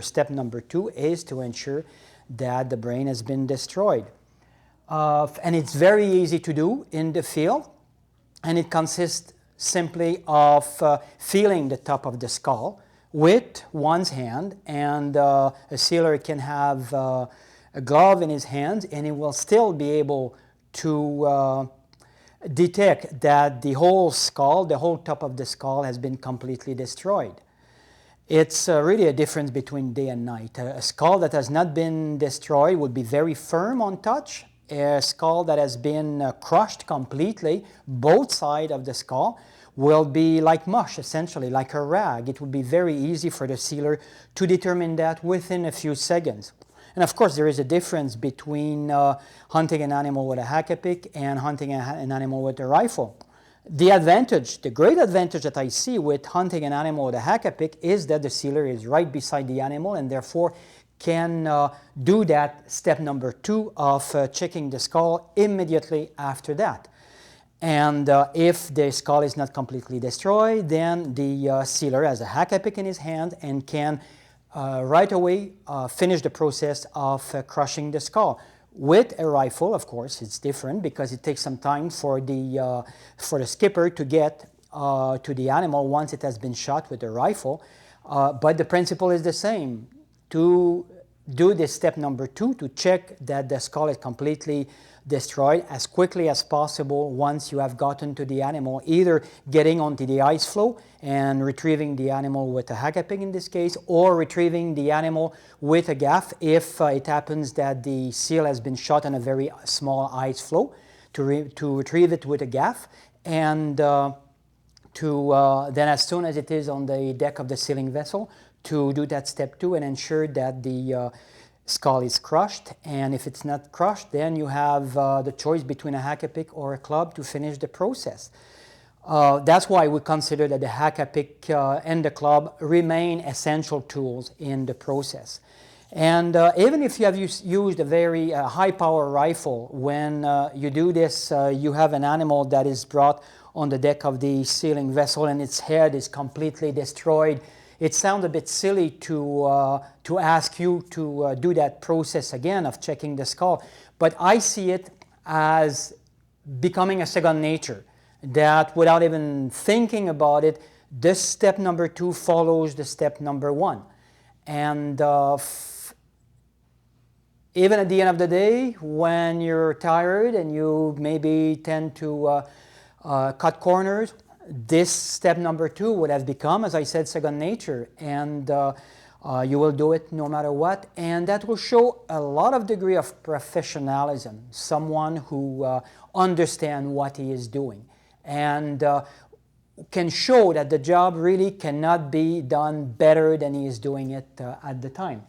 Step number 2 is to ensure that the brain has been destroyed. And it's very easy to do in the field, and it consists simply of feeling the top of the skull with one's hand, and a sealer can have a glove in his hands, and he will still be able to detect that the whole skull, the whole top of the skull has been completely destroyed. It's really a difference between day and night. A skull that has not been destroyed would be very firm on touch. A skull that has been crushed completely, both sides of the skull, will be like mush, essentially, like a rag. It would be very easy for the sealer to determine that within a few seconds. And of course, there is a difference between hunting an animal with a hack-a-pick and hunting an animal with a rifle. The great advantage that I see with hunting an animal with a hack-a-pick is that the sealer is right beside the animal and therefore can do that step number 2 of checking the skull immediately after that. And if the skull is not completely destroyed, then the sealer has a hack-a-pick in his hand and can right away finish the process of crushing the skull. With a rifle, of course, it's different because it takes some time for the skipper to get to the animal once it has been shot with a rifle. But the principle is the same. To do this step number 2, to check that the skull is completely destroyed as quickly as possible once you have gotten to the animal, either getting onto the ice floe and retrieving the animal with a hack-a-pick in this case, or retrieving the animal with a gaff if it happens that the seal has been shot on a very small ice floe, to retrieve it with a gaff, and then as soon as it is on the deck of the sealing vessel, to do that step 2 and ensure that the skull is crushed. And if it's not crushed, then you have the choice between a hack-a-pick or a club to finish the process. That's why we consider that the hack-a-pick and the club remain essential tools in the process. And even if you have used a very high-power rifle, when you do this, you have an animal that is brought on the deck of the sealing vessel and its head is completely destroyed. It sounds a bit silly to ask you to do that process again of checking the skull, but I see it as becoming a second nature, that without even thinking about it, this step number 2 follows the step number 1. And even at the end of the day, when you're tired and you maybe tend to cut corners, this step number 2 would have become, as I said, second nature, and you will do it no matter what, and that will show a lot of degree of professionalism, someone who understands what he is doing, and can show that the job really cannot be done better than he is doing it at the time.